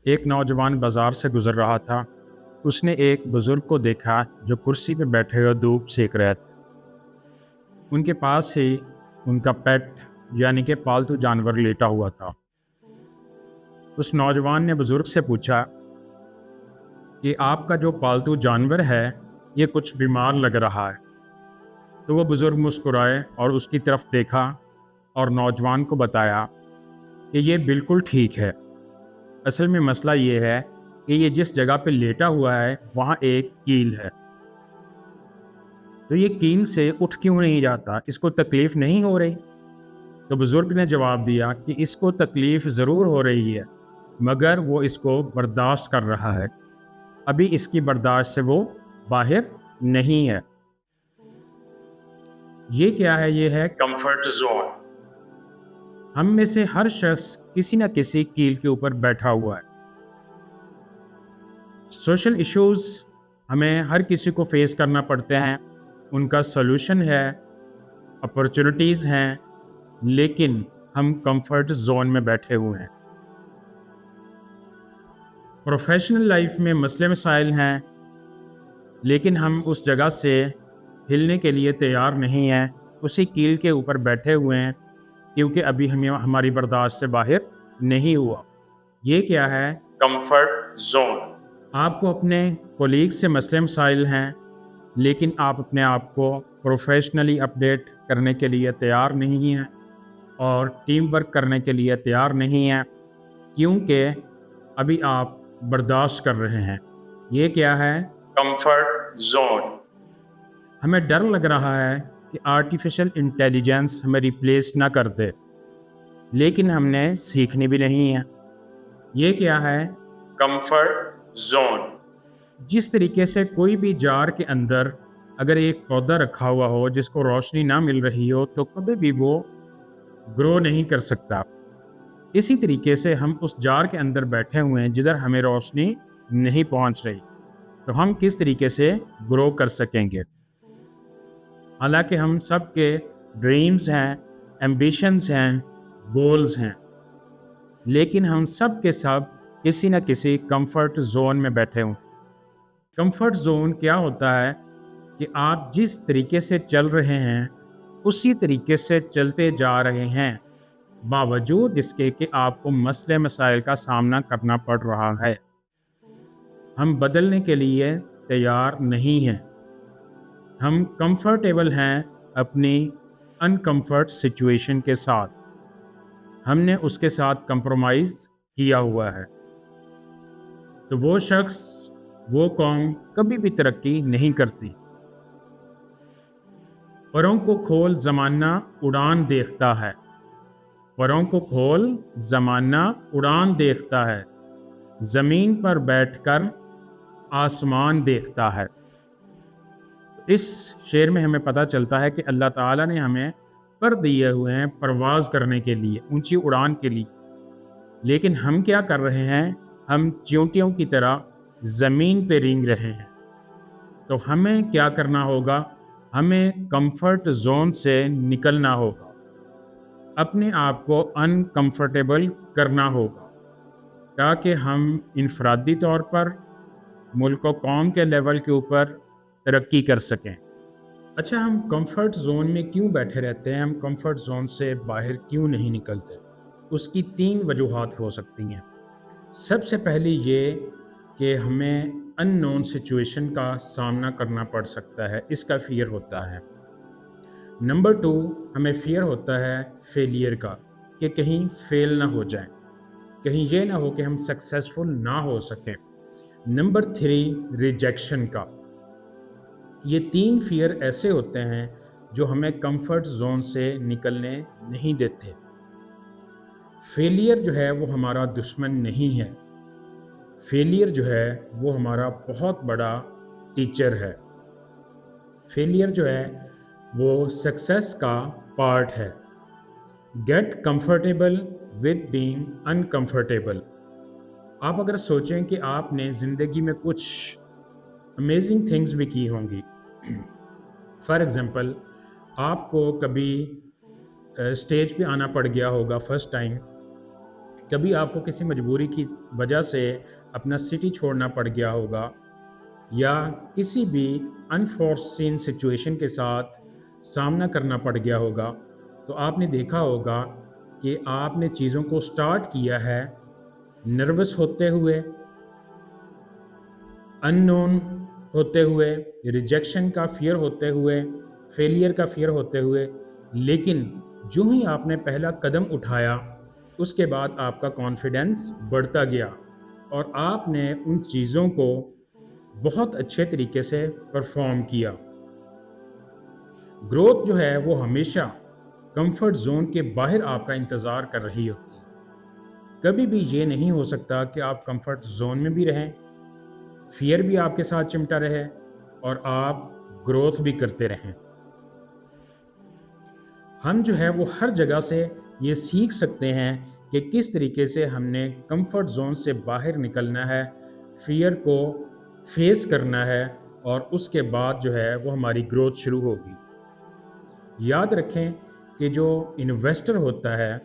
ایک نوجوان بازار سے گزر رہا تھا۔ اس نے ایک بزرگ کو دیکھا جو کرسی پہ بیٹھے ہوئے دھوپ سیک رہے تھے۔ ان کے پاس ہی ان کا پیٹ یعنی کہ پالتو جانور لیٹا ہوا تھا۔ اس نوجوان نے بزرگ سے پوچھا کہ آپ کا جو پالتو جانور ہے یہ کچھ بیمار لگ رہا ہے۔ تو وہ بزرگ مسکرائے اور اس کی طرف دیکھا اور نوجوان کو بتایا کہ یہ بالکل ٹھیک ہے۔ اصل میں مسئلہ یہ ہے کہ یہ جس جگہ پہ لیٹا ہوا ہے وہاں ایک کیل ہے، تو یہ کیل سے اٹھ کیوں نہیں جاتا؟ اس کو تکلیف نہیں ہو رہی؟ تو بزرگ نے جواب دیا کہ اس کو تکلیف ضرور ہو رہی ہے، مگر وہ اس کو برداشت کر رہا ہے۔ ابھی اس کی برداشت سے وہ باہر نہیں ہے۔ یہ کیا ہے؟ یہ ہے کمفرٹ زون۔ ہم میں سے ہر شخص کسی نہ کسی کیل کے اوپر بیٹھا ہوا ہے۔ سوشل ایشوز ہمیں ہر کسی کو فیس کرنا پڑتے ہیں، ان کا سلوشن ہے، اپرچونٹیز ہیں، لیکن ہم کمفرٹ زون میں بیٹھے ہوئے ہیں۔ پروفیشنل لائف میں مسئلے مسائل ہیں، لیکن ہم اس جگہ سے ہلنے کے لیے تیار نہیں ہیں، اسی کیل کے اوپر بیٹھے ہوئے ہیں کیونکہ ابھی ہماری برداشت سے باہر نہیں ہوا۔ یہ کیا ہے؟ Comfort zone. آپ کو اپنے کولیگ سے مسئلے مسائل ہیں، لیکن آپ اپنے آپ کو پروفیشنلی اپڈیٹ کرنے کے لیے تیار نہیں ہیں اور ٹیم ورک کرنے کے لیے تیار نہیں ہیں کیونکہ ابھی آپ برداشت کر رہے ہیں۔ یہ کیا ہے؟ Comfort zone. ہمیں ڈر لگ رہا ہے کہ آرٹیفیشل انٹیلیجنس ہمیں ریپلیس نہ کر دے، لیکن ہم نے سیکھنی بھی نہیں ہے۔ یہ کیا ہے؟ Comfort zone. جس طریقے سے کوئی بھی جار کے اندر اگر ایک پودا رکھا ہوا ہو جس کو روشنی نہ مل رہی ہو تو کبھی بھی وہ گرو نہیں کر سکتا، اسی طریقے سے ہم اس جار کے اندر بیٹھے ہوئے ہیں جدھر ہمیں روشنی نہیں پہنچ رہی، تو ہم کس طریقے سے گرو کر سکیں گے؟ حالانکہ ہم سب کے ڈریمز ہیں، ایمبیشنز ہیں، گولز ہیں، لیکن ہم سب کے سب کسی نہ کسی کمفرٹ زون میں بیٹھے ہوں۔ کمفرٹ زون کیا ہوتا ہے کہ آپ جس طریقے سے چل رہے ہیں اسی طریقے سے چلتے جا رہے ہیں، باوجود اس کے کہ آپ کو مسئلے مسائل کا سامنا کرنا پڑ رہا ہے۔ ہم بدلنے کے لیے تیار نہیں ہیں۔ ہم کمفرٹیبل ہیں اپنی انکمفرٹ سچویشن کے ساتھ، ہم نے اس کے ساتھ کمپرومائز کیا ہوا ہے۔ تو وہ شخص، وہ قوم کبھی بھی ترقی نہیں کرتی۔ پروں کو کھول زمانہ اڑان دیکھتا ہے، پروں کو کھول زمانہ اڑان دیکھتا ہے، زمین پر بیٹھ کر آسمان دیکھتا ہے۔ اس شعر میں ہمیں پتہ چلتا ہے کہ اللہ تعالیٰ نے ہمیں پر دیے ہوئے ہیں پرواز کرنے کے لیے، اونچی اڑان کے لیے، لیکن ہم کیا کر رہے ہیں؟ ہم چیونٹیوں کی طرح زمین پہ رینگ رہے ہیں۔ تو ہمیں کیا کرنا ہوگا؟ ہمیں کمفرٹ زون سے نکلنا ہوگا، اپنے آپ کو انکمفرٹیبل کرنا ہوگا تاکہ ہم انفرادی طور پر، ملک و قوم کے لیول کے اوپر ترقی کر سکیں۔ اچھا، ہم کمفرٹ زون میں کیوں بیٹھے رہتے ہیں؟ ہم کمفرٹ زون سے باہر کیوں نہیں نکلتے؟ اس کی 3 وجوہات ہو سکتی ہیں۔ سب سے پہلی یہ کہ ہمیں ان نون سچویشن کا سامنا کرنا پڑ سکتا ہے، اس کا فیئر ہوتا ہے۔ نمبر 2، ہمیں فیئر ہوتا ہے فیلئر کا، کہ کہیں فیل نہ ہو جائیں، کہیں یہ نہ ہو کہ ہم سکسیسفل نہ ہو سکیں۔ نمبر 3، ریجیکشن کا۔ یہ 3 فیئر ایسے ہوتے ہیں جو ہمیں کمفرٹ زون سے نکلنے نہیں دیتے۔ فیلئر جو ہے وہ ہمارا دشمن نہیں ہے، فیلئر جو ہے وہ ہمارا بہت بڑا ٹیچر ہے۔ فیلئر جو ہے وہ سکسیس کا پارٹ ہے۔ Get comfortable with being uncomfortable. آپ اگر سوچیں کہ آپ نے زندگی میں کچھ امیزنگ تھنگز بھی کی ہوں گی، فار ایگزامپل آپ کو کبھی اسٹیج پہ آنا پڑ گیا ہوگا فرسٹ ٹائم، کبھی آپ کو کسی مجبوری کی وجہ سے اپنا سٹی چھوڑنا پڑ گیا ہوگا، یا کسی بھی انفورسین سچویشن کے ساتھ سامنا کرنا پڑ گیا ہوگا، تو آپ نے دیکھا ہوگا کہ آپ نے چیزوں کو سٹارٹ کیا ہے نروس ہوتے ہوئے، ان نون ہوتے ہوئے، ریجیکشن کا فیئر ہوتے ہوئے، فیلئر کا فیئر ہوتے ہوئے، لیکن جو ہی آپ نے پہلا قدم اٹھایا اس کے بعد آپ کا کانفیڈنس بڑھتا گیا اور آپ نے ان چیزوں کو بہت اچھے طریقے سے پرفارم کیا۔ گروتھ جو ہے وہ ہمیشہ کمفرٹ زون کے باہر آپ کا انتظار کر رہی ہوتی ہے۔ کبھی بھی یہ نہیں ہو سکتا کہ آپ کمفرٹ زون میں بھی رہیں، فیئر بھی آپ کے ساتھ چمٹا رہے اور آپ گروتھ بھی کرتے رہیں۔ ہم جو ہے وہ ہر جگہ سے یہ سیکھ سکتے ہیں کہ کس طریقے سے ہم نے کمفرٹ زون سے باہر نکلنا ہے، فیئر کو فیس کرنا ہے، اور اس کے بعد جو ہے وہ ہماری گروتھ شروع ہوگی۔ یاد رکھیں کہ جو انویسٹر ہوتا ہے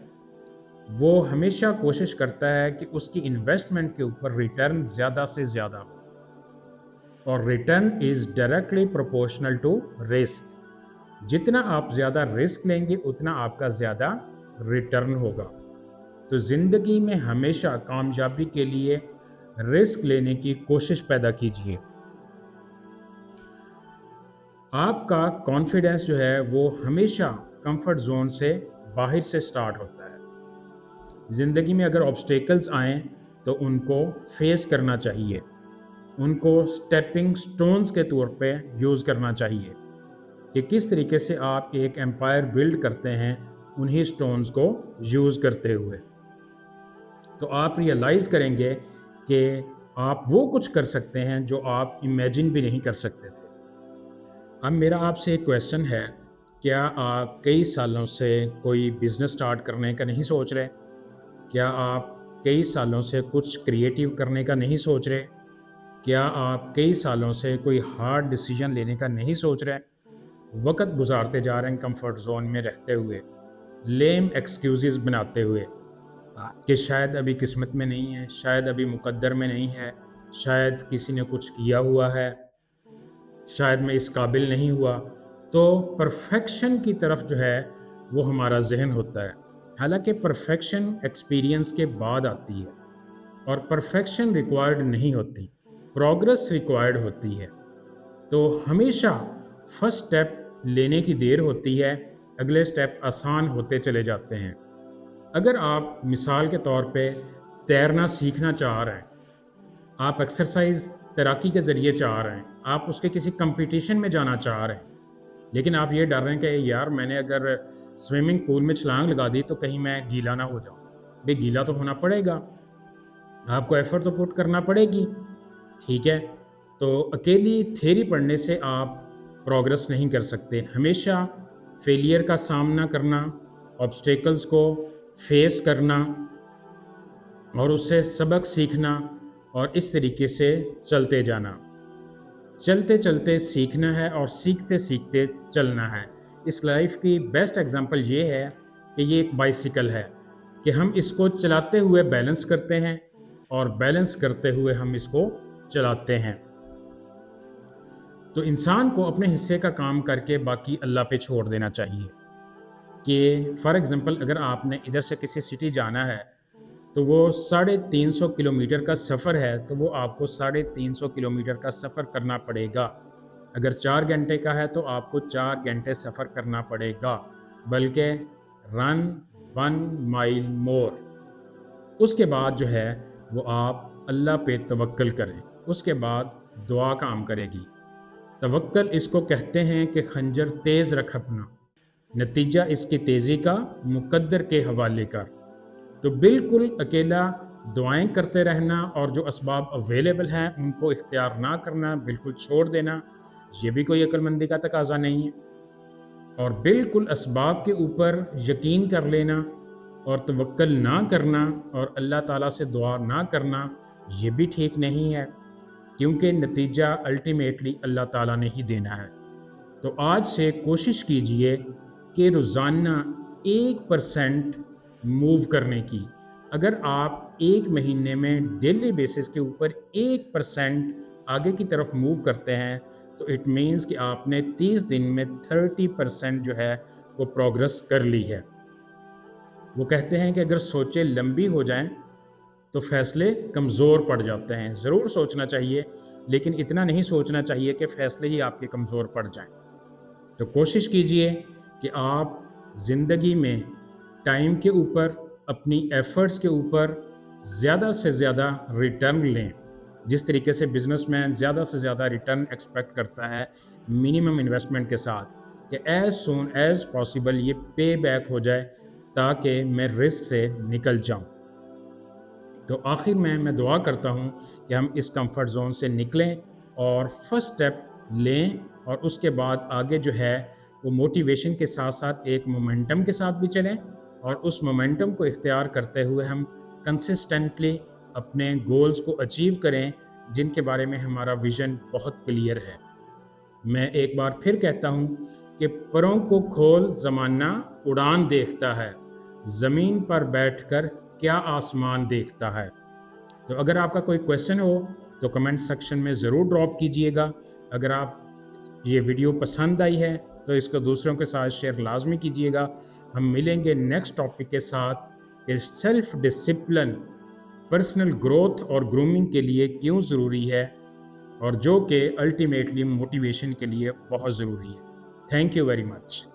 وہ ہمیشہ کوشش کرتا ہے کہ اس کی انویسٹمنٹ کے اوپر ریٹرن زیادہ سے زیادہ ہو، اور return is directly proportional to risk. جتنا آپ زیادہ رسک لیں گے اتنا آپ کا زیادہ ریٹرن ہوگا۔ تو زندگی میں ہمیشہ کامیابی کے لیے رسک لینے کی کوشش پیدا کیجیے۔ آپ کا کانفیڈنس جو ہے وہ ہمیشہ کمفرٹ زون سے باہر سے سٹارٹ ہوتا ہے۔ زندگی میں اگر آبسٹیکلز آئیں تو ان کو فیس کرنا چاہیے، ان کو سٹیپنگ سٹونز کے طور پہ یوز کرنا چاہیے کہ کس طریقے سے آپ ایک ایمپائر بلڈ کرتے ہیں انہی سٹونز کو یوز کرتے ہوئے۔ تو آپ ریئلائز کریں گے کہ آپ وہ کچھ کر سکتے ہیں جو آپ امیجن بھی نہیں کر سکتے تھے۔ اب میرا آپ سے ایک کویسچن ہے، کیا آپ کئی سالوں سے کوئی بزنس سٹارٹ کرنے کا نہیں سوچ رہے؟ کیا آپ کئی سالوں سے کچھ کریٹیو کرنے کا نہیں سوچ رہے؟ کیا آپ کئی سالوں سے کوئی ہارڈ ڈیسیجن لینے کا نہیں سوچ رہے؟ وقت گزارتے جا رہے ہیں کمفرٹ زون میں رہتے ہوئے، لیم ایکسکیوزز بناتے ہوئے کہ شاید ابھی قسمت میں نہیں ہے، شاید ابھی مقدر میں نہیں ہے، شاید کسی نے کچھ کیا ہوا ہے، شاید میں اس قابل نہیں ہوا۔ تو پرفیکشن کی طرف جو ہے وہ ہمارا ذہن ہوتا ہے، حالانکہ پرفیکشن ایکسپیرینس کے بعد آتی ہے، اور پرفیکشن ریکوائرڈ نہیں ہوتی، پروگرس ریکوائرڈ ہوتی ہے۔ تو ہمیشہ فرسٹ سٹیپ لینے کی دیر ہوتی ہے، اگلے سٹیپ آسان ہوتے چلے جاتے ہیں۔ اگر آپ مثال کے طور پہ تیرنا سیکھنا چاہ رہے ہیں، آپ ایکسرسائز تیراکی کے ذریعے چاہ رہے ہیں، آپ اس کے کسی کمپٹیشن میں جانا چاہ رہے ہیں، لیکن آپ یہ ڈر رہے ہیں کہ یار میں نے اگر سوئمنگ پول میں چھلانگ لگا دی تو کہیں میں گیلا نہ ہو جاؤں۔ بھئی گیلا تو ہونا پڑے گا، آپ کو ایفرٹ تو پٹ کرنا پڑے گی، ٹھیک ہے؟ تو اکیلی تھیوری پڑھنے سے آپ پروگرس نہیں کر سکتے۔ ہمیشہ فیلئر کا سامنا کرنا، آبسٹیکلز کو فیس کرنا اور اس سے سبق سیکھنا، اور اس طریقے سے چلتے جانا۔ چلتے چلتے سیکھنا ہے اور سیکھتے سیکھتے چلنا ہے۔ اس لائف کی بیسٹ ایگزامپل یہ ہے کہ یہ ایک بائسیکل ہے کہ ہم اس کو چلاتے ہوئے بیلنس کرتے ہیں اور بیلنس کرتے ہوئے ہم اس کو چلاتے ہیں۔ تو انسان کو اپنے حصے کا کام کر کے باقی اللہ پہ چھوڑ دینا چاہیے۔ کہ فار ایگزامپل اگر آپ نے ادھر سے کسی سٹی جانا ہے تو وہ 350 کلومیٹر کا سفر ہے، تو وہ آپ کو 350 کلومیٹر کا سفر کرنا پڑے گا۔ اگر 4 گھنٹے کا ہے تو آپ کو 4 گھنٹے سفر کرنا پڑے گا، بلکہ رن 1 مائل مور۔ اس کے بعد جو ہے وہ آپ اللہ پہ توکل کریں، اس کے بعد دعا کام کرے گی۔ توکل اس کو کہتے ہیں کہ خنجر تیز رکھ اپنا، نتیجہ اس کی تیزی کا مقدر کے حوالے کر۔ تو بالکل اکیلا دعائیں کرتے رہنا اور جو اسباب اویلیبل ہیں ان کو اختیار نہ کرنا، بالکل چھوڑ دینا، یہ بھی کوئی عقل مندی کا تقاضا نہیں ہے۔ اور بالکل اسباب کے اوپر یقین کر لینا اور توکل نہ کرنا اور اللہ تعالیٰ سے دعا نہ کرنا، یہ بھی ٹھیک نہیں ہے، کیونکہ نتیجہ الٹیمیٹلی اللہ تعالیٰ نے ہی دینا ہے۔ تو آج سے کوشش کیجئے کہ روزانہ 1% موو کرنے کی، اگر آپ ایک مہینے میں ڈیلی بیسس کے اوپر 1% آگے کی طرف موو کرتے ہیں تو اٹ مینس کہ آپ نے 30 دن میں 30% جو ہے وہ پروگرس کر لی ہے۔ وہ کہتے ہیں کہ اگر سوچیں لمبی ہو جائیں تو فیصلے کمزور پڑ جاتے ہیں۔ ضرور سوچنا چاہیے، لیکن اتنا نہیں سوچنا چاہیے کہ فیصلے ہی آپ کے کمزور پڑ جائیں۔ تو کوشش کیجئے کہ آپ زندگی میں ٹائم کے اوپر، اپنی ایفرٹس کے اوپر زیادہ سے زیادہ ریٹرن لیں۔ جس طریقے سے بزنس مین زیادہ سے زیادہ ریٹرن ایکسپیکٹ کرتا ہے منیمم انویسٹمنٹ کے ساتھ، کہ ایز سون ایز پاسبل یہ پے بیک ہو جائے تاکہ میں رسک سے نکل جاؤں۔ تو آخر میں دعا کرتا ہوں کہ ہم اس کمفرٹ زون سے نکلیں اور فرسٹ سٹیپ لیں، اور اس کے بعد آگے جو ہے وہ موٹیویشن کے ساتھ ساتھ ایک مومنٹم کے ساتھ بھی چلیں، اور اس مومنٹم کو اختیار کرتے ہوئے ہم کنسسٹنٹلی اپنے گولز کو اچیو کریں جن کے بارے میں ہمارا ویژن بہت کلیئر ہے۔ میں ایک بار پھر کہتا ہوں کہ پروں کو کھول زمانہ اڑان دیکھتا ہے، زمین پر بیٹھ کر کیا آسمان دیکھتا ہے۔ تو اگر آپ کا کوئی کویسچن ہو تو کمنٹ سیکشن میں ضرور ڈراپ کیجئے گا۔ اگر آپ یہ ویڈیو پسند آئی ہے تو اس کو دوسروں کے ساتھ شیئر لازمی کیجئے گا۔ ہم ملیں گے نیکسٹ ٹاپک کے ساتھ کہ سیلف ڈسپلن پرسنل گروتھ اور گرومنگ کے لیے کیوں ضروری ہے، اور جو کہ الٹیمیٹلی موٹیویشن کے لیے بہت ضروری ہے۔ Thank you very much.